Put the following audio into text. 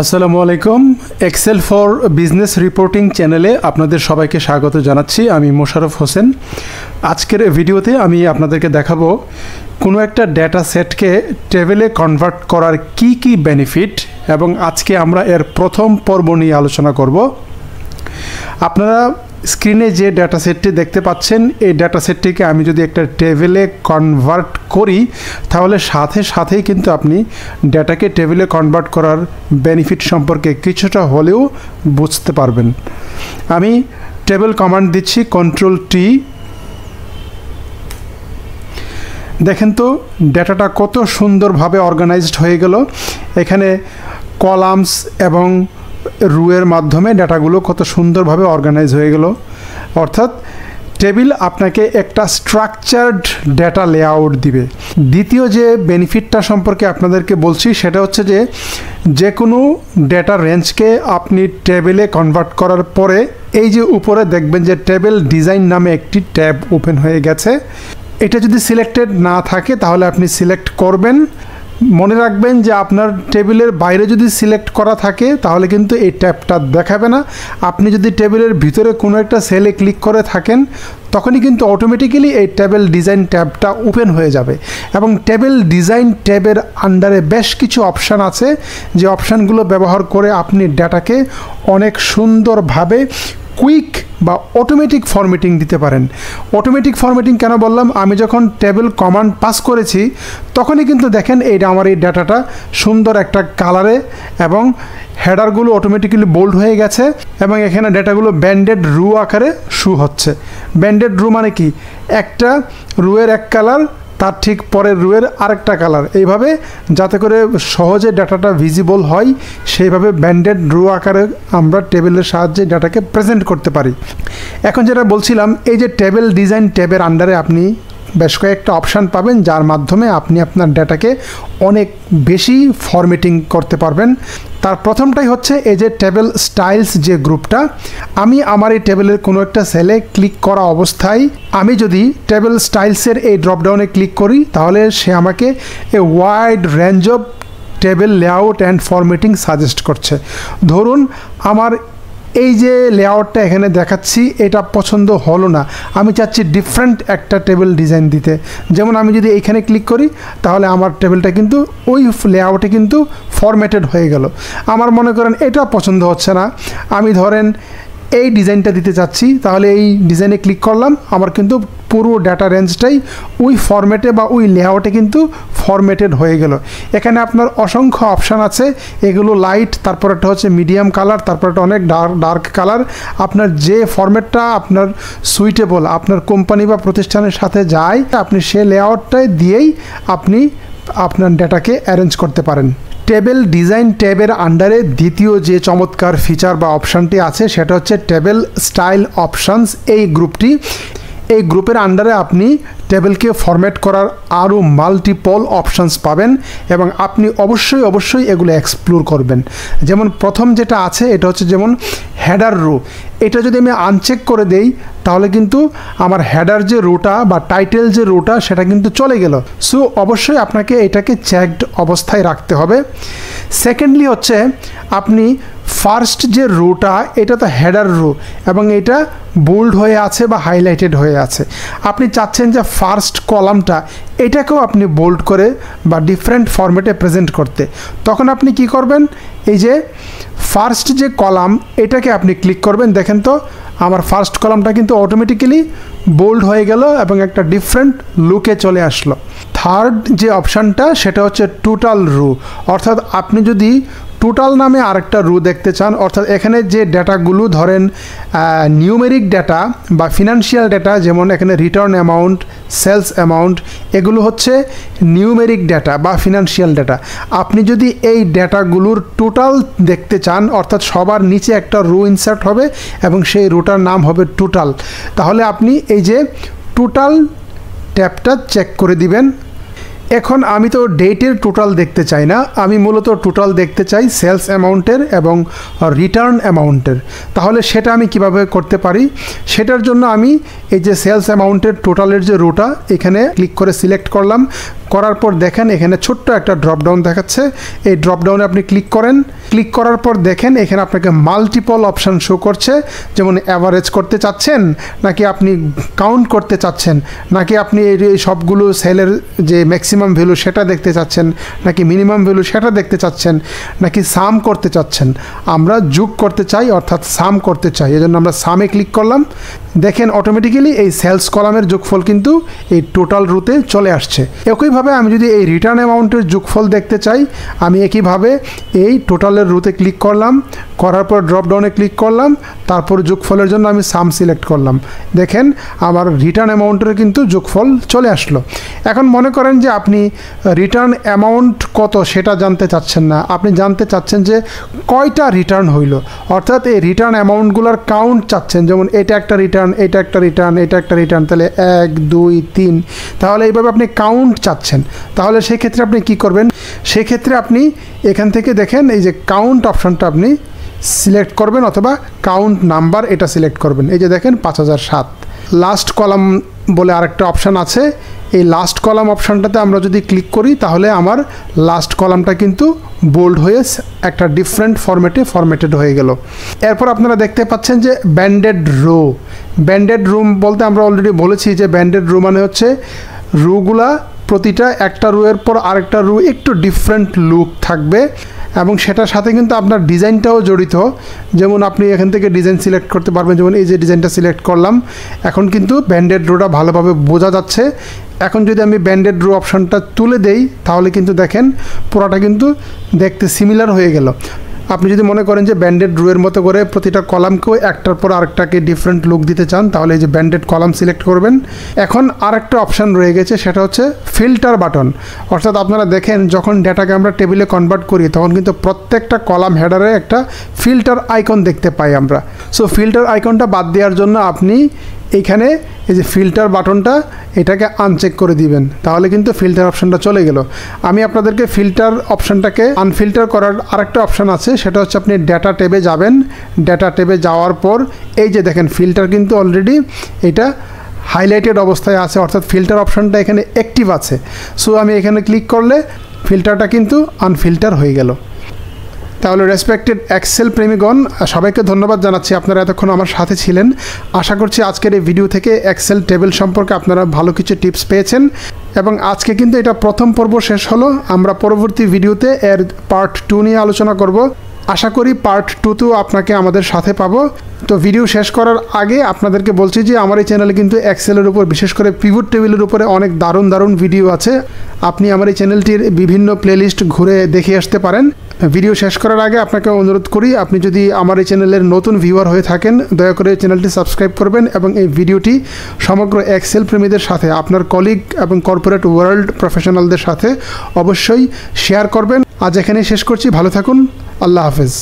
আসসালামু আলাইকুম। Excel for business reporting চ্যানেলে আপনাদের সবাইকে স্বাগত জানাচ্ছি। আমি মোশাররফ হোসেন। আজকের ভিডিওতে আমি আপনাদেরকে দেখাবো কোনো একটা ডেটা সেটকে টেবিলে কনভার্ট করার কি বেনিফিট, এবং আজকে আমরা এর প্রথম পর্ব নিয়ে আলোচনা করব। আপনারা স্ক্রিনে যে ডেটা সেটটি দেখতে পাচ্ছেন, এই ডেটা সেটটিকে আমি যদি একটা টেবিলে কনভার্ট করি তাহলে সাথেই কিন্তু আপনি ডেটাকে টেবিলে কনভার্ট করার বেনিফিট সম্পর্কে কিছুটা হলেও বুঝতে পারবেন। আমি টেবিল কমান্ড দিচ্ছি Ctrl+T। দেখেন তো ডেটাটা কত সুন্দরভাবে অর্গানাইজড হয়ে গেল। এখানে কলামস এবং রুয়ের মাধ্যমে ডাটাগুলো কত সুন্দরভাবে অর্গানাইজ হয়ে গেল। অর্থাৎ টেবিল আপনাকে একটা স্ট্রাকচারড ডেটা লেআউট দিবে। দ্বিতীয় যে বেনিফিটটা সম্পর্কে আপনাদেরকে বলছি সেটা হচ্ছে যে কোনো ডেটা রেঞ্জকে আপনি টেবিলে কনভার্ট করার পরে এই যে উপরে দেখবেন যে টেবিল ডিজাইন নামে একটি ট্যাব ওপেন হয়ে গেছে। এটা যদি সিলেক্টেড না থাকে তাহলে আপনি সিলেক্ট করবেন। মনে রাখবেন যে আপনার টেবিলের বাইরে যদি সিলেক্ট করা থাকে তাহলে কিন্তু এই ট্যাবটা দেখাবে না। আপনি যদি টেবিলের ভিতরে কোনো একটা সেলে ক্লিক করে থাকেন তখনই কিন্তু অটোমেটিক্যালি এই টেবিল ডিজাইন ট্যাবটা ওপেন হয়ে যাবে। এবং টেবিল ডিজাইন ট্যাবের আন্ডারে বেশ কিছু অপশান আছে, যে অপশানগুলো ব্যবহার করে আপনি ডাটাকে অনেক সুন্দরভাবে কুইক বা অটোমেটিক ফরম্যাটিং দিতে পারেন। অটোমেটিক ফরম্যাটিং কেন বললাম, আমি যখন টেবিল কমান্ড পাস করেছি তখনই কিন্তু দেখেন আমার এই ডাটাটা সুন্দর একটা কালারে এবং হেডারগুলো অটোমেটিক্যালি বোল্ড হয়ে গেছে, এবং এখানে ডেটাগুলো ব্যান্ডেড রু আকারে শো হচ্ছে। ব্যান্ডেড রু মানে কি, একটা রুয়ের এক কালার, তার ঠিক পরের রুয়ের আরেকটা কালার, এইভাবে যাতে করে সহজে ডাটাটা ভিজিবল হয় সেইভাবে ব্যান্ডেড রু আকারে আমরা টেবিলের সাহায্যে ডাটাকে প্রেজেন্ট করতে পারি। এখন যেটা বলছিলাম, এই যে টেবিল ডিজাইন ট্যাবের আন্ডারে আপনি বেশ কয়েকটা অপশান পাবেন যার মাধ্যমে আপনি আপনার ডাটাকে অনেক বেশি ফরম্যাটিং করতে পারবেন। তার প্রথমটাই হচ্ছে এই যে টেবিল স্টাইলস যে গ্রুপটা। আমি আমার এই টেবিলের কোনো একটা সেলে ক্লিক করা অবস্থায় আমি যদি টেবিল স্টাইলসের এই ড্রপডাউনে ক্লিক করি তাহলে সে আমাকে a wide range of table layout and formatting suggest করছে। ধরুন আমার এই যে লেআউটটা এখানে দেখাচ্ছি এটা পছন্দ হলো না, আমি চাচ্ছি ডিফারেন্ট একটা টেবিল ডিজাইন দিতে। যেমন আমি যদি এইখানে ক্লিক করি তাহলে আমার টেবিলটা কিন্তু ওই লেআউটে কিন্তু ফরম্যাটেড হয়ে গেল। আমার মনে করেন এটা পছন্দ হচ্ছে না, আমি ধরেন এই ডিজাইনটা দিতে চাচ্ছি, তাহলে এই ডিজাইনে ক্লিক করলাম, আমার কিন্তু পুরো ডাটা রেঞ্জটাই ওই ফরম্যাটে বা ওই লেআউটে কিন্তু ফরম্যাটেড হয়ে গেল। এখানে আপনার অসংখ্য অপশান আছে, এগুলো লাইট, তারপর একটা হচ্ছে মিডিয়াম কালার, তারপর একটা অনেক ডার্ক কালার। আপনার যে ফরম্যাটটা আপনার সুইটেবল, আপনার কোম্পানি বা প্রতিষ্ঠানের সাথে যায়, আপনি সে লেআউটটাই দিয়েই আপনি আপনার ডাটাকে অ্যারেঞ্জ করতে পারেন। টেবিল ডিজাইন ট্যাবের আন্ডারে দ্বিতীয় যে চমৎকার ফিচার বা অপশানটি আছে সেটা হচ্ছে টেবিল স্টাইল অপশানস। এই গ্রুপের আন্ডারে আপনি টেবিলকে ফরম্যাট করার আরও মাল্টিপল অপশানস পাবেন, এবং আপনি অবশ্যই এগুলো এক্সপ্লোর করবেন। যেমন প্রথম যেটা আছে এটা হচ্ছে যেমন হেডার রো। এটা যদি আমি আনচেক করে দেই তাহলে কিন্তু আমার হেডার যে রোটা বা টাইটেল যে রোটা সেটা কিন্তু চলে গেল। সো অবশ্যই আপনাকে এটাকে চেকড অবস্থায় রাখতে হবে। সেকেন্ডলি হচ্ছে আপনি ফার্স্ট যে রোটা, এটা তো হেডার রো এবং এটা বোল্ড হয়ে আছে বা হাইলাইটেড হয়ে আছে। আপনি চাচ্ছেন যে ফার্স্ট কলামটা এটাকেও আপনি বোল্ড করে বা ডিফারেন্ট ফরম্যাটে প্রেজেন্ট করতে, তখন আপনি কি করবেন, এই যে ফার্স্ট যে কলাম এটাকে আপনি ক্লিক করবেন। দেখেন তো আমার ফার্স্ট কলামটা কিন্তু অটোমেটিক্যালি বোল্ড হয়ে গেল এবং একটা ডিফারেন্ট লুকে চলে আসলো। থার্ড যে অপশানটা সেটা হচ্ছে টোটাল রো। অর্থাৎ আপনি যদি টোটাল নামে আরেকটা রো দেখতে চান, অর্থাৎ এখানে যে ডাটাগুলো ধরেন নিউমেরিক ডাটা বা ফিনান্সিয়াল ডাটা, যেমন এখানে রিটার্ন অ্যামাউন্ট, সেলস অ্যামাউন্ট, এগুলো হচ্ছে নিউমেরিক ডাটা বা ফিনান্সিয়াল ডাটা। আপনি যদি এই ডাটাগুলোর টোটাল দেখতে চান, অর্থাৎ সবার নিচে একটা রো ইনসার্ট হবে এবং সেই রোটার নাম হবে টোটাল, তাহলে আপনি এই যে টোটাল ট্যাবটা চেক করে দিবেন। এখন আমি তো ডেটের টোটাল দেখতে চাই না, আমি মূলত টোটাল দেখতে চাই সেলস অ্যামাউন্টের এবং রিটার্ন অ্যামাউন্টের। তাহলে সেটা আমি কিভাবে করতে পারি, সেটার জন্য আমি এই যে সেলস অ্যামাউন্টের টোটালের যে রোটা এখানে ক্লিক করে সিলেক্ট করলাম, করার পর দেখেন এখানে ছোট্ট একটা ড্রপডাউন দেখাচ্ছে। এই ড্রপডাউনে আপনি ক্লিক ক্লিক করার পর দেখেন এখানে আপনাকে মাল্টিপল অপশান শো করছে, যেমন অ্যাভারেজ করতে চাচ্ছেন, নাকি আপনি কাউন্ট করতে চাচ্ছেন, নাকি আপনি এই সবগুলো সেলের যে ম্যাক্সিমাম ভ্যালু সেটা দেখতে চাচ্ছেন, নাকি মিনিমাম ভ্যালু সেটা দেখতে চাচ্ছেন, নাকি সাম করতে চাচ্ছেন। আমরা যোগ করতে চাই, অর্থাৎ সাম করতে চাই, এজন্য আমরা সামে ক্লিক করলাম। দেখেন অটোমেটিক্যালি এই সেলস কলামের যোগফল কিন্তু এই টোটাল রুতে চলে আসছে। একইভাবে আমি যদি এই রিটার্ন অ্যামাউন্টের যোগফল দেখতে চাই, আমি একইভাবে এই টোটালের রুতে ক্লিক করলাম, করার পর ড্রপডাউনে ক্লিক করলাম, তারপর যোগফলের জন্য আমি সাম সিলেক্ট করলাম। দেখেন আমার রিটার্ন অ্যামাউন্টের কিন্তু যোগফল চলে আসলো। এখন মনে করেন যে আপনি রিটার্ন অ্যামাউন্ট কত সেটা জানতে চাচ্ছেন না, আপনি জানতে চাচ্ছেন যে কয়টা রিটার্ন হইল, অর্থাৎ এই রিটার্ন অ্যামাউন্টগুলোর কাউন্ট চাচ্ছেন, যেমন এটা একটা রিটার্ন, এটা একটা রিটার্ন, এটা একটা রিটার্ন, তাহলে 1 2 3, তাহলে এইভাবে আপনি কাউন্ট চাচ্ছেন। তাহলে সেক্ষেত্রে আপনি কি করবেন, সেক্ষেত্রে আপনি এখান থেকে দেখেন এই যে কাউন্ট অপশানটা আপনি সিলেক্ট করবেন, অথবা কাউন্ট নাম্বার এটা সিলেক্ট করবেন। এই যে দেখেন 5007। লাস্ট কলাম বলে আরেকটা অপশান আছে, এই লাস্ট কলাম অপশানটাতে আমরা যদি ক্লিক করি তাহলে আমার লাস্ট কলামটা কিন্তু বোল্ড হয়ে একটা ডিফারেন্ট ফরম্যাটেড হয়ে গেল। এরপর আপনারা দেখতে পাচ্ছেন যে ব্যান্ডেড রো। ব্যান্ডেড রো বলতে আমরা অলরেডি বলেছি যে ব্যান্ডেড রো মানে হচ্ছে রোগুলা প্রতিটা একটা রোয়ের পর আরেকটা রো একটু ডিফারেন্ট লুক থাকবে, এবং সেটার সাথে কিন্তু আপনার ডিজাইনটাও জড়িত। যেমন আপনি এখান থেকে ডিজাইন সিলেক্ট করতে পারবেন, যেমন এই যে ডিজাইনটা সিলেক্ট করলাম, এখন কিন্তু ব্যান্ডেড রোটা ভালোভাবে বোঝা যাচ্ছে। এখন যদি আমি ব্যান্ডেড রো অপশানটা তুলে দেই তাহলে কিন্তু দেখেন পুরোটা কিন্তু দেখতে সিমিলার হয়ে গেল। আপনি যদি মনে করেন যে ব্যান্ডেড রোয়ের মতো করে প্রতিটা কলামকেও একটার পর আরেকটাকে ডিফারেন্ট লুক দিতে চান, তাহলে এই যে ব্যান্ডেড কলাম সিলেক্ট করবেন। এখন আরেকটা অপশান রয়ে গেছে, সেটা হচ্ছে ফিল্টার বাটন। অর্থাৎ আপনারা দেখেন যখন ডেটাকে আমরা টেবিলে কনভার্ট করি তখন কিন্তু প্রত্যেকটা কলাম হেডারে একটা ফিল্টার আইকন দেখতে পাই আমরা। সো ফিল্টার আইকনটা বাদ দেওয়ার জন্য আপনি এইখানে এই যে ফিল্টার বাটনটা এটাকে আনচেক করে দিবেন, তাহলে কিন্তু ফিল্টার অপশানটা চলে গেল। আমি আপনাদেরকে ফিল্টার অপশানটাকে আনফিল্টার করার আরেকটা অপশান আছে, সেটা হচ্ছে আপনি ডেটা ট্যাবে যাবেন। ডেটা ট্যাবে যাওয়ার পর এই যে দেখেন ফিল্টার কিন্তু অলরেডি এটা হাইলাইটেড অবস্থায় আছে, অর্থাৎ ফিল্টার অপশানটা এখানে অ্যাক্টিভ আছে। সো আমি এখানে ক্লিক করলে ফিল্টারটা কিন্তু আনফিল্টার হয়ে গেল। তাহলে রেসপেক্টেড এক্সেল প্রেমীগণ, সবাইকে ধন্যবাদ জানাচ্ছি, আপনারা এতক্ষণ আমার সাথে ছিলেন। আশা করছি আজকের এই ভিডিও থেকে এক্সেল টেবিল সম্পর্কে আপনারা ভালো কিছু টিপস পেয়েছেন, এবং আজকে কিন্তু এটা প্রথম পর্ব শেষ হলো। আমরা পরবর্তী ভিডিওতে এর পার্ট 2 নিয়ে আলোচনা করব। আশা করি পার্ট 2তেও আপনাকে আমাদের সাথে পাবো। তো ভিডিও শেষ করার আগে আপনাদেরকে বলছি যে আমার এই চ্যানেলে কিন্তু এক্সেলের উপর, বিশেষ করে পিভট টেবিলের উপরে অনেক দারুণ ভিডিও আছে। আপনি আমার এই চ্যানেলটির বিভিন্ন প্লেলিস্ট ঘুরে দেখে আসতে পারেন। ভিডিও শেষ করার আগে আপনাকে অনুরোধ করি, আপনি যদি আমার এই চ্যানেলের নতুন ভিউয়ার হয়ে থাকেন দয়া করে চ্যানেলটি সাবস্ক্রাইব করবেন, এবং এই ভিডিওটি সমগ্র এক্সেল প্রেমীদের সাথে, আপনার কলিগ এবং কর্পোরেট ওয়ার্ল্ড প্রফেশনালদের সাথে অবশ্যই শেয়ার করবেন। আজ এখানেই শেষ করছি, ভালো থাকুন, আল্লাহ হাফেজ।